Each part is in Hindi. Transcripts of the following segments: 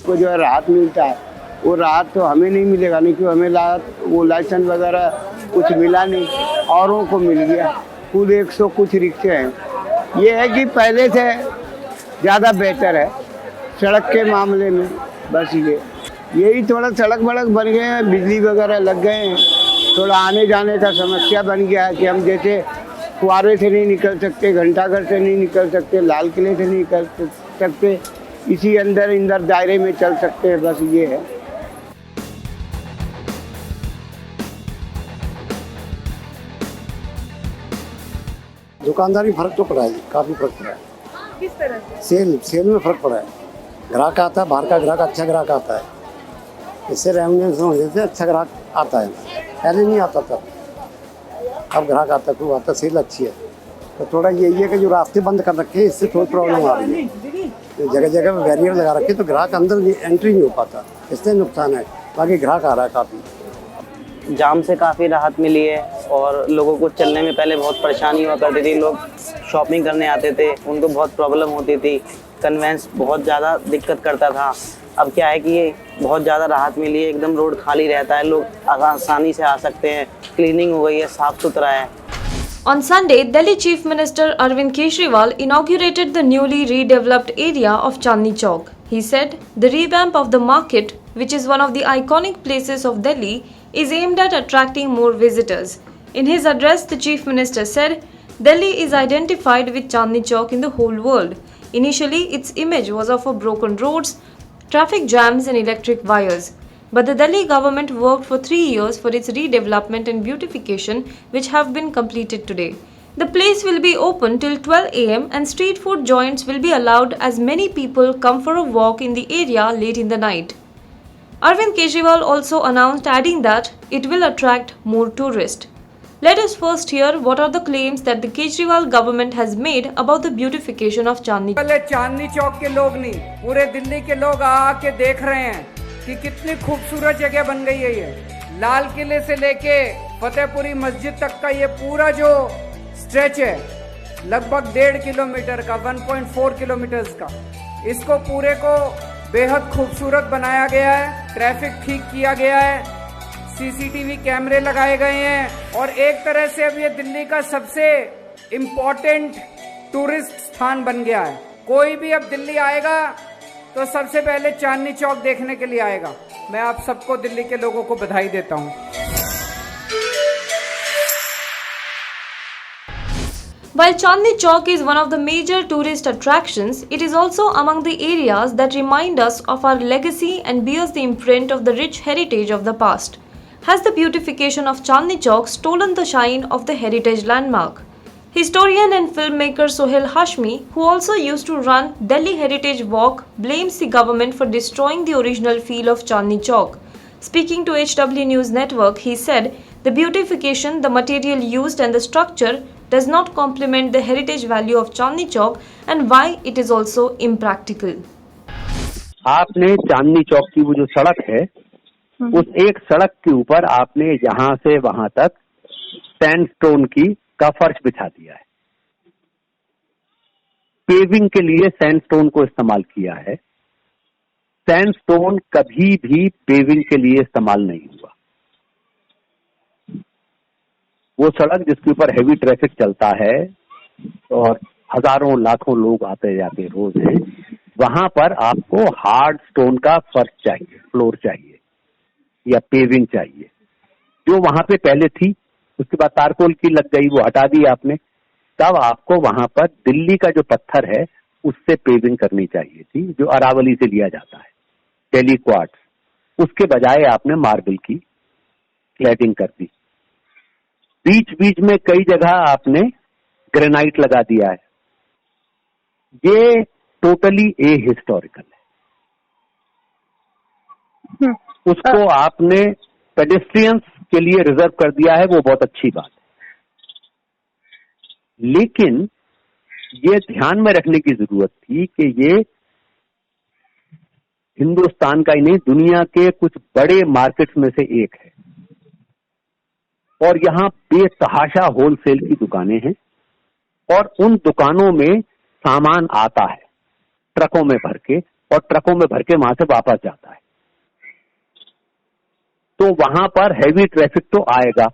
को जो है राहत मिलता है, वो राहत तो हमें नहीं मिलेगा, नहीं क्यों हमें वो लाइसेंस वगैरह कुछ मिला नहीं, औरों को मिल गया। कुल 100 कुछ रिक्शे हैं। ये है कि पहले से ज़्यादा बेहतर है सड़क के मामले में। बस यही थोड़ा सड़क वड़क बन गए हैं, बिजली वगैरह लग गए हैं, थोड़ा आने जाने का समस्या बन गया है कि हम जैसे कुआरे से नहीं निकल सकते, घंटाघर से नहीं निकल सकते, लाल किले से नहीं निकल सकते, इसी अंदर दायरे में चल सकते हैं। बस ये है। दुकानदारी फर्क तो पड़ा है, काफ़ी फर्क पड़ा है। किस तरह से? सेल में फर्क पड़ा है। ग्राहक आता है, बाहर का ग्राहक अच्छा ग्राहक आता है, इससे रेवेन्यू से अच्छा ग्राहक आता है। पहले नहीं आता था, अब ग्राहक आता खूब आता, सेल अच्छी है। तो थोड़ा यही है कि जो रास्ते बंद कर रखे हैं, इससे थोड़ी प्रॉब्लम आ रही है। तो जगह जगह पे बैरियर लगा रखे तो ग्राहक अंदर एंट्री नहीं हो पाता, इससे नुकसान है। बाकी ग्राहक आ रहा है काफ़ी। जाम से काफ़ी राहत मिली है और लोगों को चलने में पहले बहुत परेशानी हुआ करती थी। लोग शॉपिंग करने आते थे, उनको बहुत प्रॉब्लम होती थी, कन्वेंस बहुत ज़्यादा दिक्कत करता था। अब क्या है कि ये बहुत ज़्यादा राहत मिली है, एकदम रोड खाली रहता है, लोग आसानी से आ सकते हैं, क्लीनिंग हो गई है, साफ़ सुथरा है। On Sunday, Delhi Chief Minister Arvind Kejriwal inaugurated the newly redeveloped area of Chandni Chowk. He said the revamp of the market, which is one of the iconic places of Delhi, is aimed at attracting more visitors. In his address, the Chief Minister said, Delhi is identified with Chandni Chowk in the whole world. Initially, its image was of broken roads, traffic jams and electric wires. But the Delhi government worked for 3 years for its redevelopment and beautification, which have been completed today. The place will be open till 12 am and street food joints will be allowed as many people come for a walk in the area late in the night. Arvind Kejriwal also announced adding that it will attract more tourists. Let us first hear what are the claims that the Kejriwal government has made about the beautification of Chandni Chowk. पहले चांदनी चौक के लोग नहीं, पूरे दिल्ली के लोग आके देख रहे हैं कि कितनी खूबसूरत जगह बन गई है। ये लाल किले से लेके फतेहपुरी मस्जिद तक का ये पूरा जो स्ट्रेच है, लगभग 1.5 किलोमीटर का, 1.4 किलोमीटर का, इसको पूरे को बेहद खूबसूरत बनाया गया है। ट्रैफिक ठीक किया गया है, सीसीटीवी कैमरे लगाए गए हैं और एक तरह से अब ये दिल्ली का सबसे इम्पोर्टेंट टूरिस्ट स्थान बन गया है। कोई भी अब दिल्ली आएगा तो सबसे पहले चांदनी चौक देखने के लिए आएगा। मैं आप सबको, दिल्ली के लोगों को बधाई देता हूं। While Chandni Chowk is one of the major tourist attractions, it is also among the areas that remind us of our legacy and bears the imprint of the rich heritage of the past. Has the beautification of Chandni Chowk stolen the shine of the heritage landmark? Historian and filmmaker Sohail Hashmi, who also used to run Delhi Heritage Walk, blames the government for destroying the original feel of Chandni Chowk. Speaking to HW News Network, he said, the beautification, the material used and the structure does not complement the heritage value of Chandni Chowk and why it is also impractical. आपने चांदनी चौक की वो जो सड़क है, उस एक सड़क के ऊपर आपने यहाँ से वहां तक सैंडस्टोन का फर्श बिछा दिया है। पेविंग के लिए सैंडस्टोन को इस्तेमाल किया है। सैंडस्टोन कभी भी पेविंग के लिए इस्तेमाल नहीं हुआ। वो सड़क जिसके ऊपर हैवी ट्रैफिक चलता है और हजारों लाखों लोग आते जाते रोज है, वहां पर आपको हार्ड स्टोन का फर्श चाहिए, फ्लोर चाहिए या पेविंग चाहिए, जो वहां पे पहले थी। उसके बाद तारकोल की लग गई, वो हटा दी आपने। तब आपको वहां पर दिल्ली का जो पत्थर है उससे पेविंग करनी चाहिए थी, जो अरावली से लिया जाता है, टेली क्वार्ट्ज। उसके बजाय आपने मार्बल की क्लैडिंग कर दी। बीच बीच में कई जगह आपने ग्रेनाइट लगा दिया है। ये टोटली ए हिस्टोरिकल है। उसको आपने पेडेस्ट्रियंस के लिए रिजर्व कर दिया है, वो बहुत अच्छी बात है, लेकिन ये ध्यान में रखने की जरूरत थी कि ये हिंदुस्तान का ही नहीं, दुनिया के कुछ बड़े मार्केट्स में से एक है और यहाँ बेतहाशा होलसेल की दुकानें हैं और उन दुकानों में सामान आता है ट्रकों में भर के और ट्रकों में भर के वहां से वापस जाता है। तो वहां पर हैवी ट्रैफिक तो आएगा।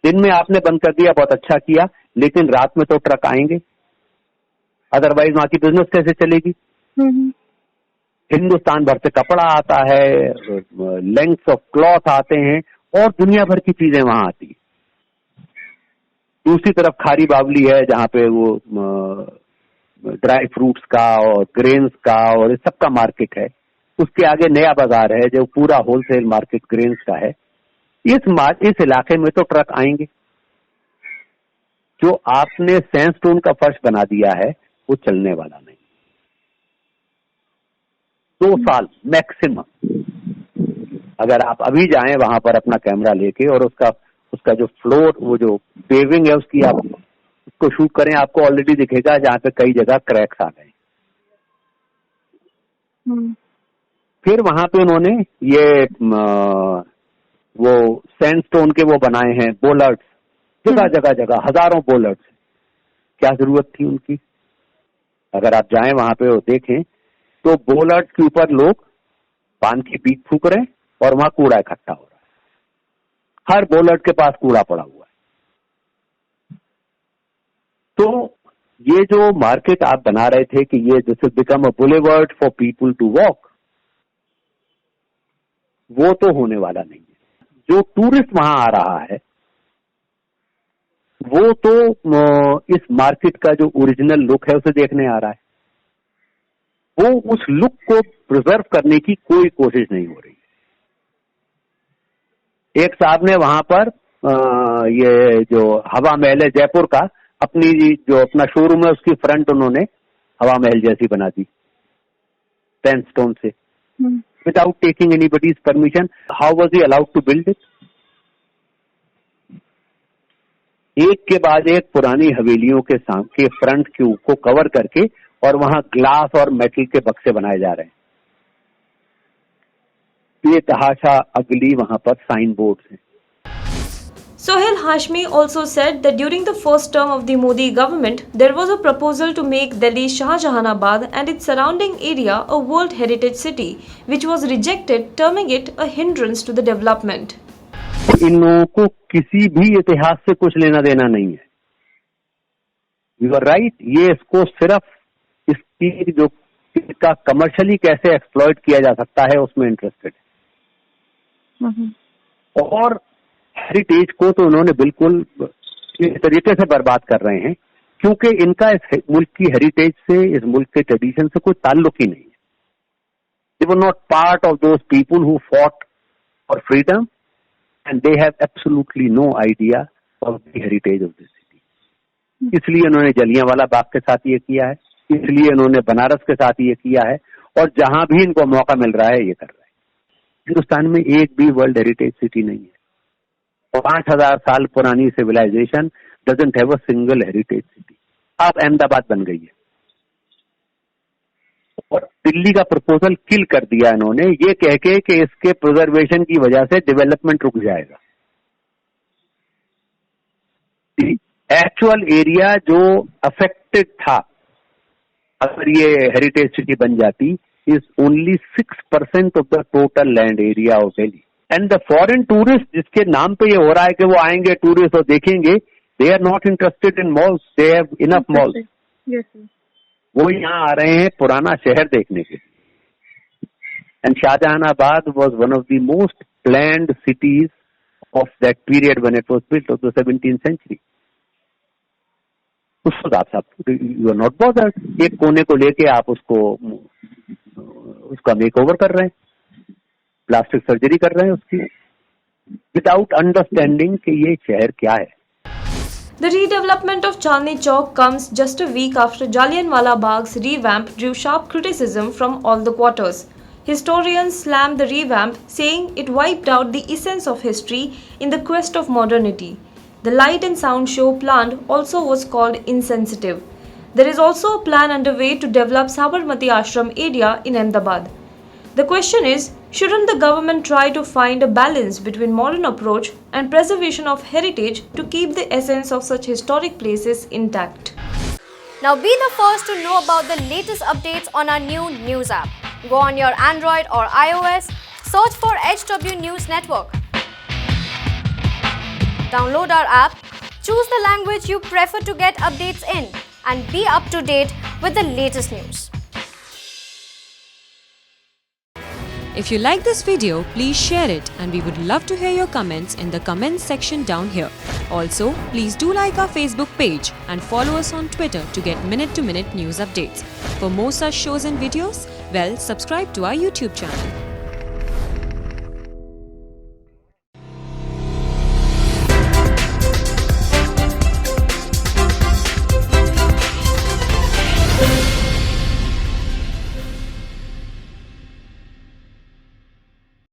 दिन में आपने बंद कर दिया, बहुत अच्छा किया, लेकिन रात में तो ट्रक आएंगे, अदरवाइज वहां की बिजनेस कैसे चलेगी। हिंदुस्तान भर से कपड़ा आता है, लेंथ्स ऑफ क्लॉथ आते हैं और दुनिया भर की चीजें वहां आती है। दूसरी तरफ खारी बावली है जहां पे वो ड्राई फ्रूट्स का और ग्रेन्स का और इस सब का मार्केट है। उसके आगे नया बाजार है जो पूरा होलसेल मार्केट ग्रेन्स का है। इस इलाके में तो ट्रक आएंगे। जो आपने सैंडस्टोन का फर्श बना दिया है वो चलने वाला नहीं। 2 साल मैक्सिमम। अगर आप अभी जाएं वहां पर अपना कैमरा लेके और उसका जो फ्लोर, वो जो पेविंग है उसकी आप उसको शूट करें, आपको ऑलरेडी दिखेगा जहां पे कई जगह क्रैक्स आ गए। फिर वहां पे उन्होंने ये वो सैंडस्टोन के वो बनाए हैं बोलर्ड्स, जगह जगह हजारों बोलर्ड्स। क्या जरूरत थी उनकी? अगर आप जाएं वहां पे और देखें तो बोलर्ड्स के ऊपर लोग पान की पीक फूक रहे हैं और वहां कूड़ा इकट्ठा हो रहा है। हर बोलर्ड के पास कूड़ा पड़ा हुआ है। तो ये जो मार्केट आप बना रहे थे कि ये this is become a boulevard for people to walk, वो तो होने वाला नहीं है। जो टूरिस्ट वहां आ रहा है वो तो इस मार्केट का जो ओरिजिनल लुक है उसे देखने आ रहा है। वो उस लुक को प्रिजर्व करने की कोई कोशिश नहीं हो रही। एक साहब ने वहां पर ये जो हवा महल है जयपुर का, अपना शोरूम है उसकी फ्रंट उन्होंने हवा महल जैसी बना दी सैंडस्टोन से, without taking anybody's permission. How was he allowed to build it? एक के बाद एक पुरानी हवेलियों के फ्रंट को कवर करके और वहां ग्लास और मेटल के बक्से बनाए जा रहे हैं। ये तहाशा अगली वहां पर साइन बोर्ड है। Sohail Hashmi also said that during the first term of the Modi government, there was a proposal to make Delhi Shahjahanabad and its surrounding area a World Heritage City, which was rejected, terming it a hindrance to the development. इन लोगों को किसी भी इतिहास से कुछ लेना देना नहीं है। You are right. ये इसको सिर्फ इसकी जो इसका कमर्शियली कैसे एक्सप्लॉइट किया जा सकता है उसमें इंटरेस्टेड है। और हेरिटेज को तो उन्होंने बिल्कुल इस तरीके से बर्बाद कर रहे हैं क्योंकि इनका इस मुल्क की हेरिटेज से, इस मुल्क के ट्रेडिशन से कोई ताल्लुक ही नहीं है। They were not part of those people who fought for freedom and they have absolutely no idea of the heritage of the city. इसलिए उन्होंने जलियांवाला बाग के साथ ये किया है, इसलिए उन्होंने बनारस के साथ ये किया है और जहां भी इनको मौका मिल रहा है ये कर रहे हैं। हिंदुस्तान में एक भी वर्ल्ड हेरिटेज सिटी नहीं है। 5000 साल पुरानी civilisation doesn't have a single heritage city. अब अहमदाबाद बन गई है और दिल्ली का प्रपोजल किल कर दिया इन्होंने, ये कह के कि इसके प्रिजर्वेशन की वजह से डेवलपमेंट रुक जाएगा। एक्चुअल एरिया जो अफेक्टेड था अगर ये हेरिटेज सिटी बन जाती is only 6% of the total land area of Delhi. And the foreign tourist जिसके नाम पे ये हो रहा है कि वो आएंगे टूरिस्ट और देखेंगे, they are not interested in malls, they have enough malls. वो यहाँ आ रहे हैं पुराना शहर देखने के लिए। And Shahjahanabad was one of the most planned cities of that period when it was built of the 17th century। उस वक्त आप यू आर नॉट बॉदर्ड। एक कोने को लेके आप उसका मेकओवर कर रहे हैं, प्लास्टिक सर्जरी कर रहे हैं उसकी, विदाउट अंडरस्टैंडिंग कि ये शहर क्या है। The redevelopment of Chandni Chowk comes just a week after Jallianwala Bagh's revamp drew sharp criticism from all the quarters. Historians slammed the revamp, saying it wiped out the essence of history in the quest of modernity. The light and sound show planned also was called insensitive. There is also a plan underway to develop Sabarmati Ashram area in Ahmedabad. The question is, shouldn't the government try to find a balance between modern approach and preservation of heritage to keep the essence of such historic places intact? Now be the first to know about the latest updates on our new news app. Go on your Android or iOS, search for HW News Network. Download our app, choose the language you prefer to get updates in, and be up to date with the latest news. If you like this video, please share it, and we would love to hear your comments in the comments section down here. Also, please do like our Facebook page and follow us on Twitter to get minute-to-minute news updates. For more such shows and videos, well, subscribe to our YouTube channel.